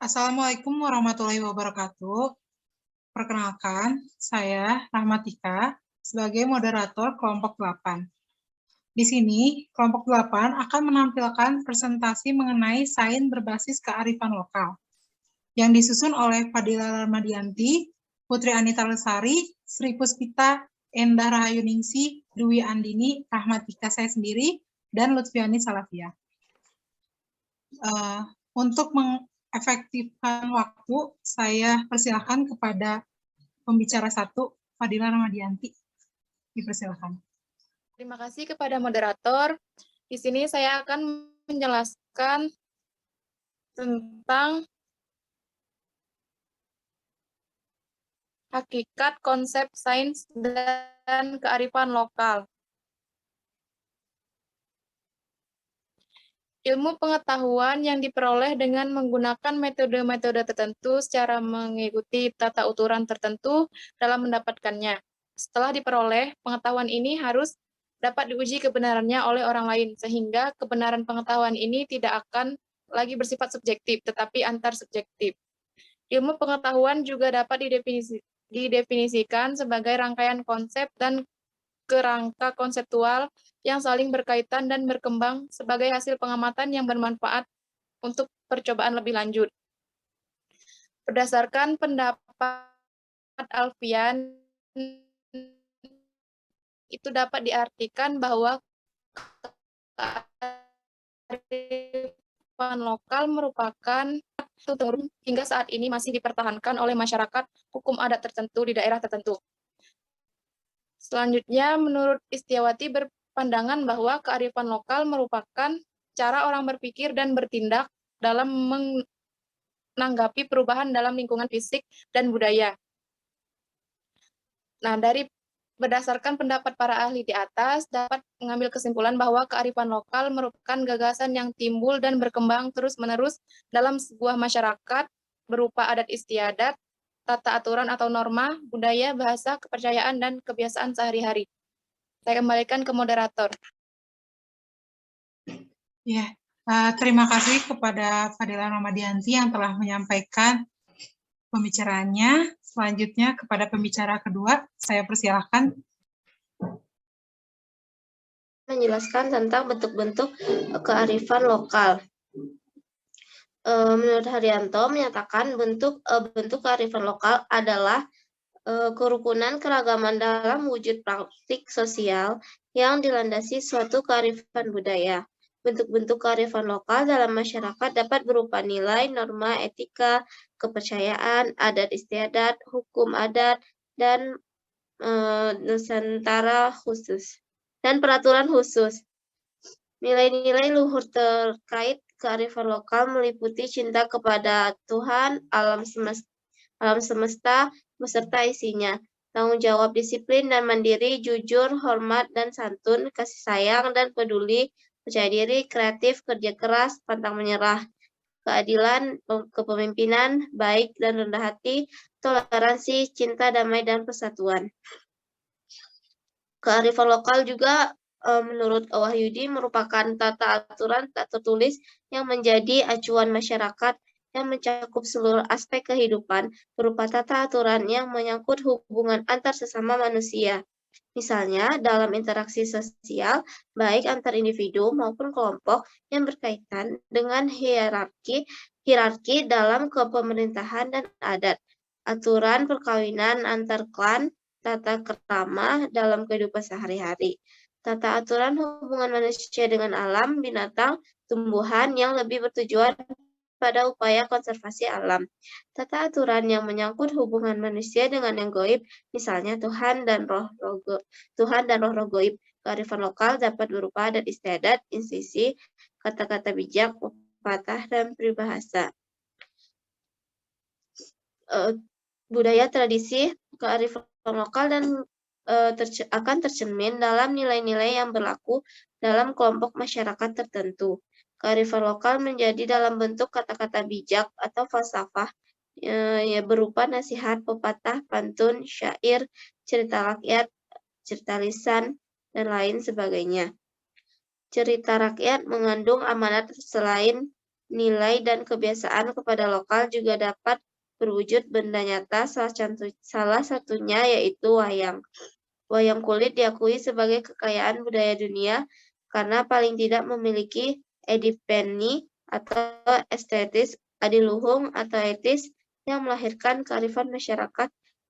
Assalamualaikum warahmatullahi wabarakatuh. Perkenalkan, saya Rahmatika sebagai moderator kelompok 8. Di sini, kelompok 8 akan menampilkan presentasi mengenai sains berbasis kearifan lokal yang disusun oleh Fadila Ramadianti, Putri Anita Lesari, Sri Puspita, Endah Rahayuningsi, Dwi Andini, Rahmatika saya sendiri, dan Lutfiani Salafia. Untuk mengefektifkan waktu, saya persilahkan kepada pembicara 1, Fadila Ramadianti. Dipersilakan. Terima kasih kepada moderator. Di sini saya akan menjelaskan tentang hakikat konsep sains dan kearifan lokal. Ilmu pengetahuan yang diperoleh dengan menggunakan metode-metode tertentu secara mengikuti tata uturan tertentu dalam mendapatkannya. Setelah diperoleh, pengetahuan ini harus dapat diuji kebenarannya oleh orang lain, sehingga kebenaran pengetahuan ini tidak akan lagi bersifat subjektif, tetapi antar subjektif. Ilmu pengetahuan juga dapat didefinisikan sebagai rangkaian konsep dan kerangka konseptual yang saling berkaitan dan berkembang sebagai hasil pengamatan yang bermanfaat untuk percobaan lebih lanjut. Berdasarkan pendapat Alfian, itu dapat diartikan bahwa kearifan lokal merupakan turun hingga saat ini masih dipertahankan oleh masyarakat hukum adat tertentu di daerah tertentu. Selanjutnya, menurut Istiawati berpandangan bahwa kearifan lokal merupakan cara orang berpikir dan bertindak dalam menanggapi perubahan dalam lingkungan fisik dan budaya. Nah, berdasarkan pendapat para ahli di atas, dapat mengambil kesimpulan bahwa kearifan lokal merupakan gagasan yang timbul dan berkembang terus-menerus dalam sebuah masyarakat berupa adat istiadat, tata aturan atau norma, budaya, bahasa, kepercayaan, dan kebiasaan sehari-hari. Saya kembalikan ke moderator. Ya, terima kasih kepada Fadila Ramadianti yang telah menyampaikan pembicaraannya. Selanjutnya kepada pembicara kedua, saya persilahkan. Menjelaskan tentang bentuk-bentuk kearifan lokal. Menurut Haryanto menyatakan bentuk kearifan lokal adalah kerukunan keragaman dalam wujud praktik sosial yang dilandasi suatu kearifan budaya. Bentuk-bentuk kearifan lokal dalam masyarakat dapat berupa nilai, norma, etika, kepercayaan, adat istiadat, hukum adat, dan nusantara khusus, dan peraturan khusus. Nilai-nilai luhur terkait kearifan lokal meliputi cinta kepada Tuhan, alam semesta beserta isinya, tanggung jawab disiplin dan mandiri, jujur, hormat dan santun, kasih sayang dan peduli, percaya diri, kreatif, kerja keras, pantang menyerah, keadilan, kepemimpinan, baik dan rendah hati, toleransi, cinta, damai, dan persatuan. Kearifan lokal juga menurut Wahyudi merupakan tata aturan tak tertulis yang menjadi acuan masyarakat yang mencakup seluruh aspek kehidupan berupa tata aturan yang menyangkut hubungan antar sesama manusia. Misalnya dalam interaksi sosial baik antar individu maupun kelompok yang berkaitan dengan hierarki dalam kepemerintahan dan adat, aturan perkawinan antar klan, tata krama dalam kehidupan sehari-hari, tata aturan hubungan manusia dengan alam, binatang, tumbuhan yang lebih bertujuan pada upaya konservasi alam, tata aturan yang menyangkut hubungan manusia dengan yang gaib, misalnya Tuhan dan roh gaib. Kearifan lokal dapat berupa adat istiadat, institusi, kata-kata bijak, pepatah, dan peribahasa. Budaya tradisi kearifan lokal dan akan tercermin dalam nilai-nilai yang berlaku dalam kelompok masyarakat tertentu. Kearifan lokal menjadi dalam bentuk kata-kata bijak atau falsafah berupa nasihat, pepatah, pantun, syair, cerita rakyat, cerita lisan, dan lain sebagainya. Cerita rakyat mengandung amanat selain nilai dan kebiasaan kepada lokal juga dapat berwujud benda nyata, salah satunya yaitu wayang. Wayang kulit diakui sebagai kekayaan budaya dunia karena paling tidak memiliki edipeni atau estetis, adiluhung atau etis yang melahirkan kearifan masyarakat,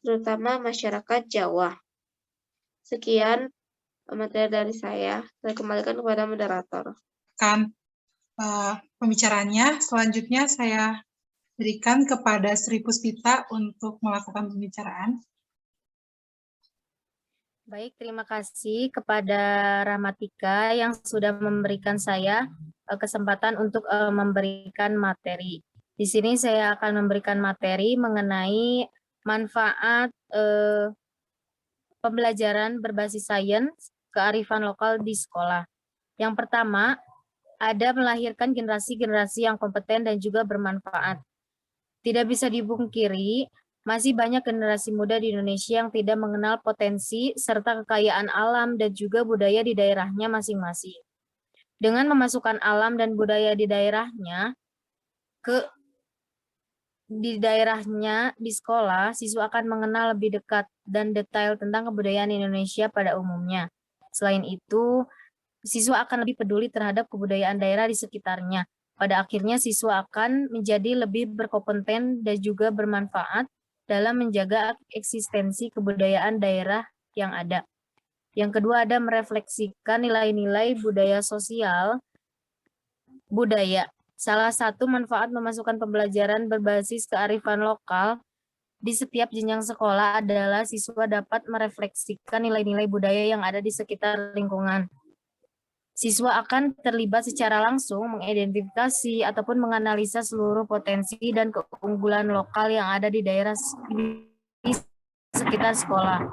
terutama masyarakat Jawa. Sekian materi dari saya kembalikan kepada moderator. Pembicaranya, selanjutnya saya berikan kepada Sri Puspita untuk melakukan pembicaraan. Baik, terima kasih kepada Rahmatika yang sudah memberikan saya kesempatan untuk memberikan materi. Di sini saya akan memberikan materi mengenai manfaat pembelajaran berbasis sains kearifan lokal di sekolah. Yang pertama, ada melahirkan generasi-generasi yang kompeten dan juga bermanfaat. Tidak bisa dipungkiri, masih banyak generasi muda di Indonesia yang tidak mengenal potensi serta kekayaan alam dan juga budaya di daerahnya masing-masing. Dengan memasukkan alam dan budaya di daerahnya di sekolah, siswa akan mengenal lebih dekat dan detail tentang kebudayaan Indonesia pada umumnya. Selain itu, siswa akan lebih peduli terhadap kebudayaan daerah di sekitarnya. Pada akhirnya, siswa akan menjadi lebih berkompeten dan juga bermanfaat dalam menjaga eksistensi kebudayaan daerah yang ada. Yang kedua, ada merefleksikan nilai-nilai budaya sosial budaya. Salah satu manfaat memasukkan pembelajaran berbasis kearifan lokal di setiap jenjang sekolah adalah siswa dapat merefleksikan nilai-nilai budaya yang ada di sekitar lingkungan. Siswa akan terlibat secara langsung mengidentifikasi ataupun menganalisa seluruh potensi dan keunggulan lokal yang ada di daerah di sekitar sekolah.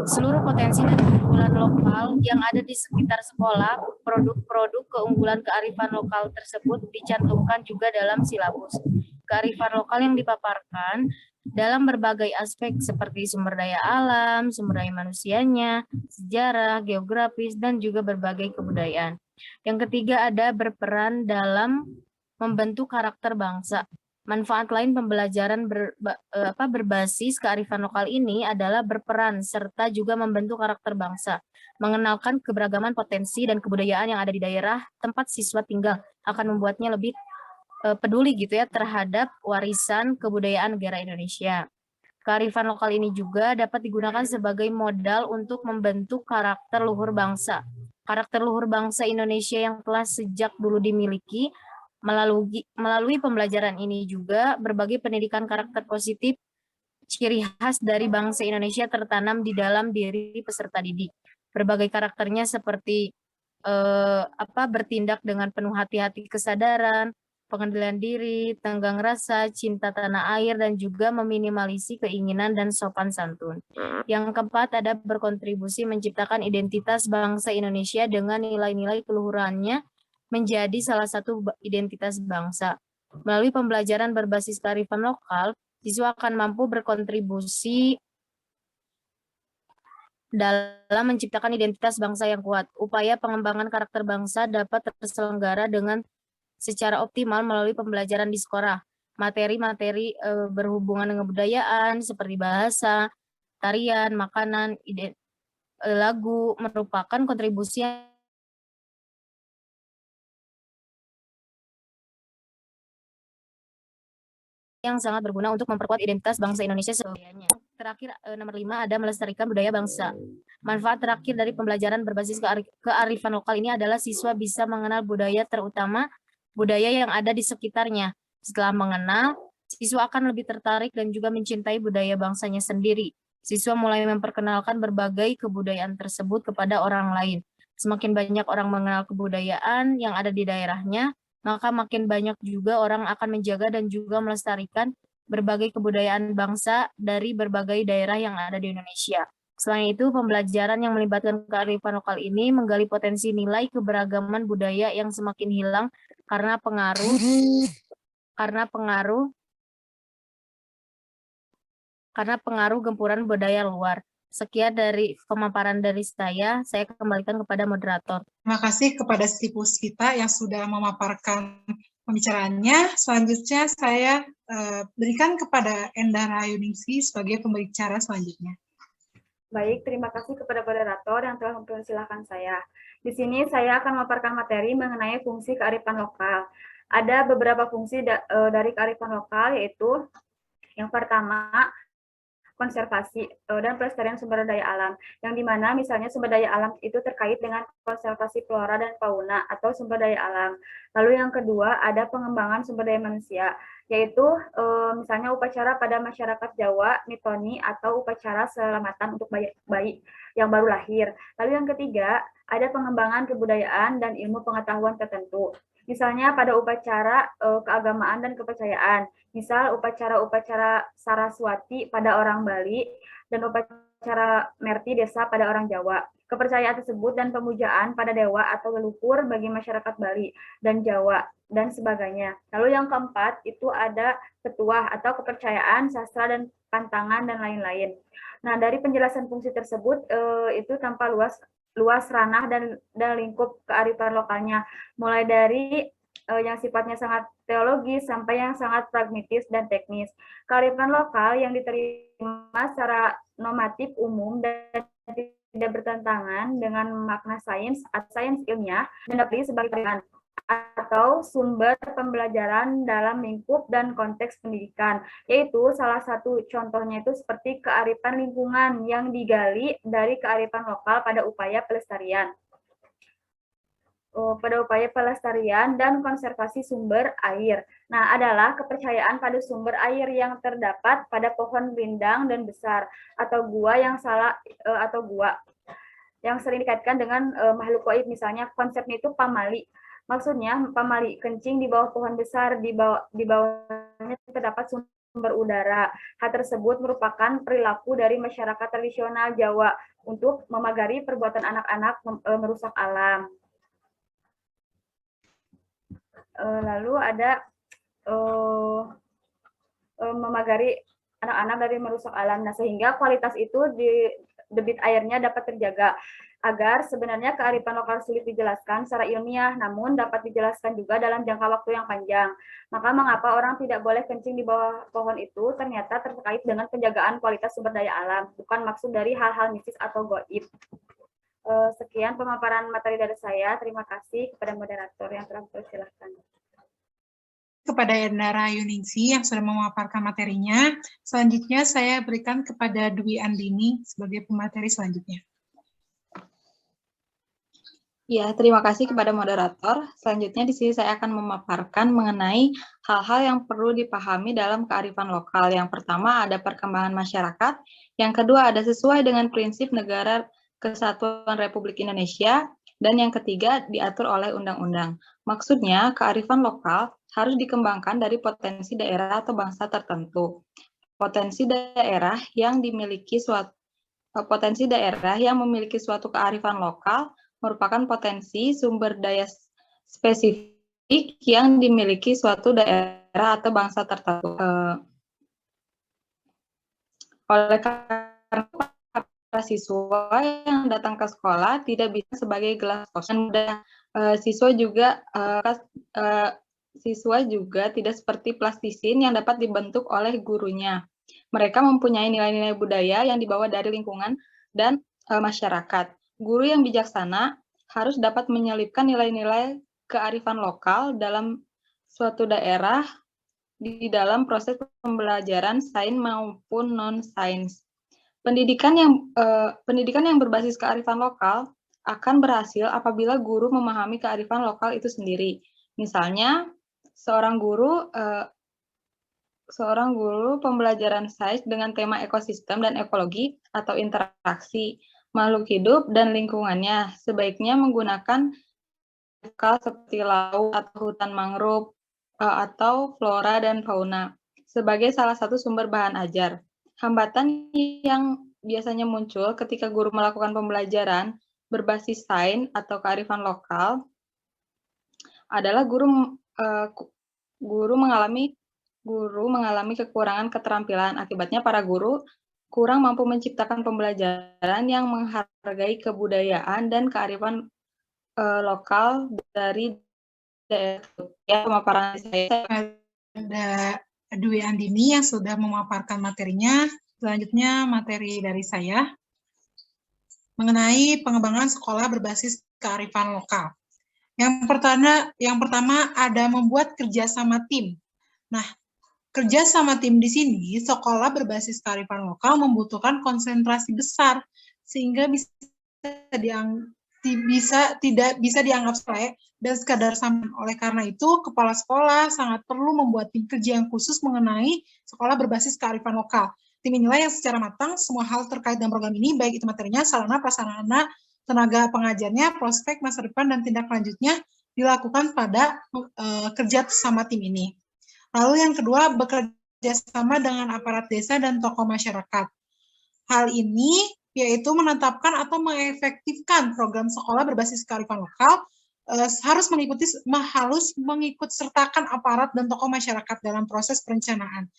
Seluruh potensi dan keunggulan lokal yang ada di sekitar sekolah, produk-produk keunggulan kearifan lokal tersebut dicantumkan juga dalam silabus. Kearifan lokal yang dipaparkan dalam berbagai aspek seperti sumber daya alam, sumber daya manusianya, sejarah, geografis, dan juga berbagai kebudayaan. Yang ketiga ada berperan dalam membentuk karakter bangsa. Manfaat lain pembelajaran berbasis kearifan lokal ini adalah berperan serta juga membentuk karakter bangsa, mengenalkan keberagaman potensi dan kebudayaan yang ada di daerah tempat siswa tinggal akan membuatnya lebih peduli gitu ya terhadap warisan kebudayaan negara Indonesia. Kearifan lokal ini juga dapat digunakan sebagai modal untuk membentuk karakter luhur bangsa. Karakter luhur bangsa Indonesia yang telah sejak dulu dimiliki. Melalui pembelajaran ini juga berbagai pendidikan karakter positif ciri khas dari bangsa Indonesia tertanam di dalam diri peserta didik. Berbagai karakternya seperti bertindak dengan penuh hati-hati kesadaran, pengendalian diri, tenggang rasa, cinta tanah air, dan juga meminimalisi keinginan dan sopan santun. Yang keempat ada berkontribusi menciptakan identitas bangsa Indonesia dengan nilai-nilai keluhurannya menjadi salah satu identitas bangsa. Melalui pembelajaran berbasis kearifan lokal, siswa akan mampu berkontribusi dalam menciptakan identitas bangsa yang kuat. Upaya pengembangan karakter bangsa dapat terselenggara dengan secara optimal melalui pembelajaran di sekolah. Materi-materi berhubungan dengan kebudayaan seperti bahasa, tarian, makanan, lagu merupakan kontribusi yang sangat berguna untuk memperkuat identitas bangsa Indonesia sebagainya. Terakhir, nomor 5 ada melestarikan budaya bangsa. Manfaat terakhir dari pembelajaran berbasis kearifan lokal ini adalah siswa bisa mengenal budaya, terutama budaya yang ada di sekitarnya. Setelah mengenal, siswa akan lebih tertarik dan juga mencintai budaya bangsanya sendiri. Siswa mulai memperkenalkan berbagai kebudayaan tersebut kepada orang lain. Semakin banyak orang mengenal kebudayaan yang ada di daerahnya, maka makin banyak juga orang akan menjaga dan juga melestarikan berbagai kebudayaan bangsa dari berbagai daerah yang ada di Indonesia. Selain itu, pembelajaran yang melibatkan kearifan lokal ini menggali potensi nilai keberagaman budaya yang semakin hilang karena pengaruh gempuran budaya luar. Sekian dari pemaparan dari saya kembalikan kepada moderator. Terima kasih kepada si Puspita yang sudah memaparkan pembicaraannya. Selanjutnya saya berikan kepada Endara Yuningsi sebagai pembicara selanjutnya. Baik, terima kasih kepada moderator yang telah mempersilahkan saya. Di sini saya akan memaparkan materi mengenai fungsi kearifan lokal. Ada beberapa fungsi dari kearifan lokal, yaitu yang pertama, konservasi dan pelestarian sumber daya alam, yang dimana misalnya sumber daya alam itu terkait dengan konservasi flora dan fauna atau sumber daya alam. Lalu yang kedua, ada pengembangan sumber daya manusia, yaitu misalnya upacara pada masyarakat Jawa, mitoni, atau upacara selamatan untuk bayi yang baru lahir. Lalu yang ketiga, ada pengembangan kebudayaan dan ilmu pengetahuan tertentu. Misalnya pada upacara keagamaan dan kepercayaan, misal upacara-upacara Saraswati pada orang Bali dan upacara Merti Desa pada orang Jawa. Kepercayaan tersebut dan pemujaan pada dewa atau leluhur bagi masyarakat Bali dan Jawa dan sebagainya. Lalu yang keempat itu ada petuah atau kepercayaan, sastra dan pantangan dan lain-lain. Nah, dari penjelasan fungsi tersebut itu tanpa luas ranah dan lingkup kearifan lokalnya, mulai dari yang sifatnya sangat teologis sampai yang sangat pragmatis dan teknis. Kearifan lokal yang diterima secara normatif umum dan tidak bertentangan dengan makna sains atau sains ilmiah dan dapat sebagai kearifan atau sumber pembelajaran dalam lingkup dan konteks pendidikan, yaitu salah satu contohnya itu seperti kearifan lingkungan yang digali dari kearifan lokal pada upaya pelestarian dan konservasi sumber air. Nah, adalah kepercayaan pada sumber air yang terdapat pada pohon rindang dan besar atau gua yang sering dikaitkan dengan makhluk gaib, misalnya konsepnya itu pamali. Maksudnya pamali kencing di bawah pohon besar, di bawahnya terdapat sumber udara. Hal tersebut merupakan perilaku dari masyarakat tradisional Jawa untuk memagari perbuatan anak-anak merusak alam. Lalu ada memagari anak-anak dari merusak alam. Nah, sehingga kualitas itu di debit airnya dapat terjaga, agar sebenarnya kearifan lokal sulit dijelaskan secara ilmiah, namun dapat dijelaskan juga dalam jangka waktu yang panjang. Maka mengapa orang tidak boleh kencing di bawah pohon itu ternyata terkait dengan penjagaan kualitas sumber daya alam, bukan maksud dari hal-hal mistis atau gaib. Sekian pemaparan materi dari saya. Terima kasih kepada moderator yang telah mempersilahkan. Kepada Endara Yuningsi yang sudah memaparkan materinya. Selanjutnya saya berikan kepada Dwi Andini sebagai pemateri selanjutnya. Ya, terima kasih kepada moderator. Selanjutnya di sini saya akan memaparkan mengenai hal-hal yang perlu dipahami dalam kearifan lokal. Yang pertama ada perkembangan masyarakat, yang kedua ada sesuai dengan prinsip negara Kesatuan Republik Indonesia, dan yang ketiga diatur oleh undang-undang. Maksudnya, kearifan lokal harus dikembangkan dari potensi daerah atau bangsa tertentu. Potensi daerah yang memiliki suatu kearifan lokal merupakan potensi sumber daya spesifik yang dimiliki suatu daerah atau bangsa tertentu. Oleh karena para siswa yang datang ke sekolah tidak bisa sebagai gelas kosong, dan siswa juga tidak seperti plastisin yang dapat dibentuk oleh gurunya. Mereka mempunyai nilai-nilai budaya yang dibawa dari lingkungan dan masyarakat. Guru yang bijaksana harus dapat menyelipkan nilai-nilai kearifan lokal dalam suatu daerah di dalam proses pembelajaran sains maupun non-sains. Pendidikan yang berbasis kearifan lokal akan berhasil apabila guru memahami kearifan lokal itu sendiri. Misalnya, seorang guru pembelajaran sains dengan tema ekosistem dan ekologi atau interaksi makhluk hidup dan lingkungannya sebaiknya menggunakan lokal seperti laut atau hutan mangrove atau flora dan fauna sebagai salah satu sumber bahan ajar. Hambatan yang biasanya muncul ketika guru melakukan pembelajaran berbasis sains atau kearifan lokal adalah guru mengalami kekurangan keterampilan. Akibatnya para guru kurang mampu menciptakan pembelajaran yang menghargai kebudayaan dan kearifan lokal dari daerah. Ya, pemaparan saya. Ada Dwi Andini yang sudah memaparkan materinya. Selanjutnya materi dari saya mengenai pengembangan sekolah berbasis kearifan lokal. Yang pertama ada membuat kerjasama tim. Nah, kerjasama tim di sini, sekolah berbasis kearifan lokal membutuhkan konsentrasi besar sehingga tidak bisa dianggap sepele dan sekadar sama. Oleh karena itu, kepala sekolah sangat perlu membuat tim kerja yang khusus mengenai sekolah berbasis kearifan lokal. Tim inilah yang secara matang semua hal terkait dengan program ini, baik itu materinya, sarana, prasarana, tenaga pengajarnya, prospek masa depan, dan tindak lanjutnya dilakukan pada kerja sama tim ini. Lalu yang kedua, bekerja sama dengan aparat desa dan tokoh masyarakat. Hal ini yaitu menetapkan atau mengefektifkan program sekolah berbasis kearifan lokal harus mengikut sertakan aparat dan tokoh masyarakat dalam proses perencanaan.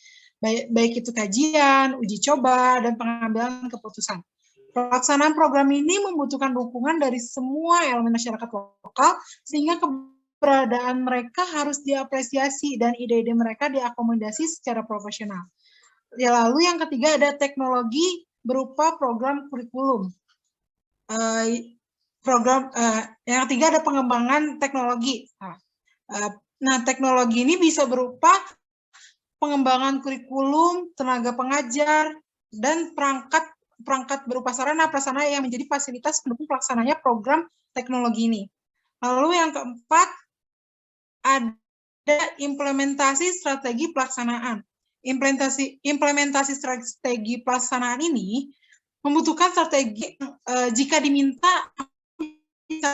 Baik itu kajian, uji coba, dan pengambilan keputusan. Pelaksanaan program ini membutuhkan dukungan dari semua elemen masyarakat lokal sehingga keberadaan mereka harus diapresiasi dan ide-ide mereka diakomodasi secara profesional. Ya, lalu yang ketiga ada teknologi berupa program kurikulum. Yang ketiga ada pengembangan teknologi. Nah, teknologi ini bisa berupa pengembangan kurikulum, tenaga pengajar, dan perangkat berupa sarana prasarana yang menjadi fasilitas pendukung pelaksananya program teknologi ini. Lalu yang keempat ada implementasi strategi pelaksanaan. Implementasi strategi pelaksanaan ini membutuhkan strategi jika diminta itu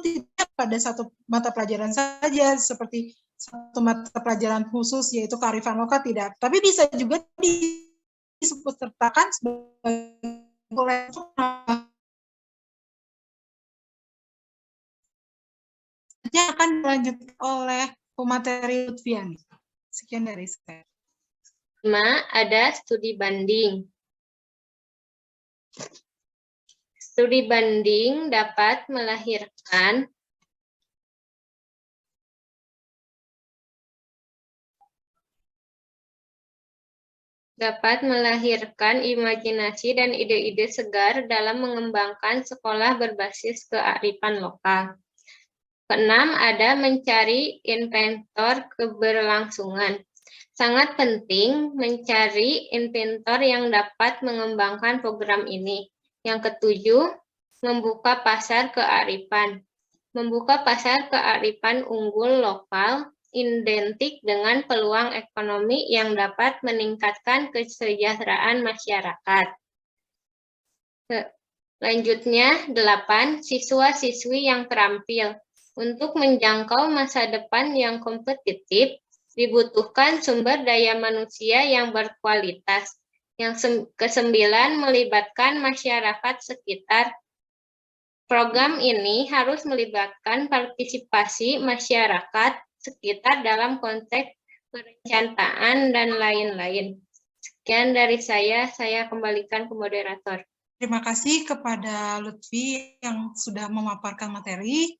tidak pada satu mata pelajaran saja seperti satu mata pelajaran khusus yaitu kearifan lokal, tidak, tapi bisa juga disebut sertakan sebagai yang akan dilanjutkan oleh pemateri Lutfiani. Sekian dari saya. 5. Ada studi banding. Studi banding dapat melahirkan imajinasi dan ide-ide segar dalam mengembangkan sekolah berbasis kearifan lokal. 6. Ada mencari inventor keberlangsungan. Sangat penting mencari inventor yang dapat mengembangkan program ini. Yang ketujuh, membuka pasar kearifan. Membuka pasar kearifan unggul lokal identik dengan peluang ekonomi yang dapat meningkatkan kesejahteraan masyarakat. Selanjutnya, 8. Siswa-siswi yang terampil. Untuk menjangkau masa depan yang kompetitif, dibutuhkan sumber daya manusia yang berkualitas. Yang ke-9, melibatkan masyarakat sekitar. Program ini harus melibatkan partisipasi masyarakat sekitar dalam konteks perencanaan dan lain-lain. Sekian dari saya kembalikan ke moderator. Terima kasih kepada Lutfi yang sudah memaparkan materi.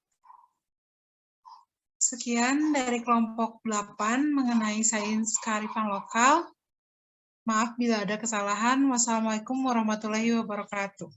Sekian dari kelompok 8 mengenai sains kearifan lokal. Maaf bila ada kesalahan. Wassalamualaikum warahmatullahi wabarakatuh.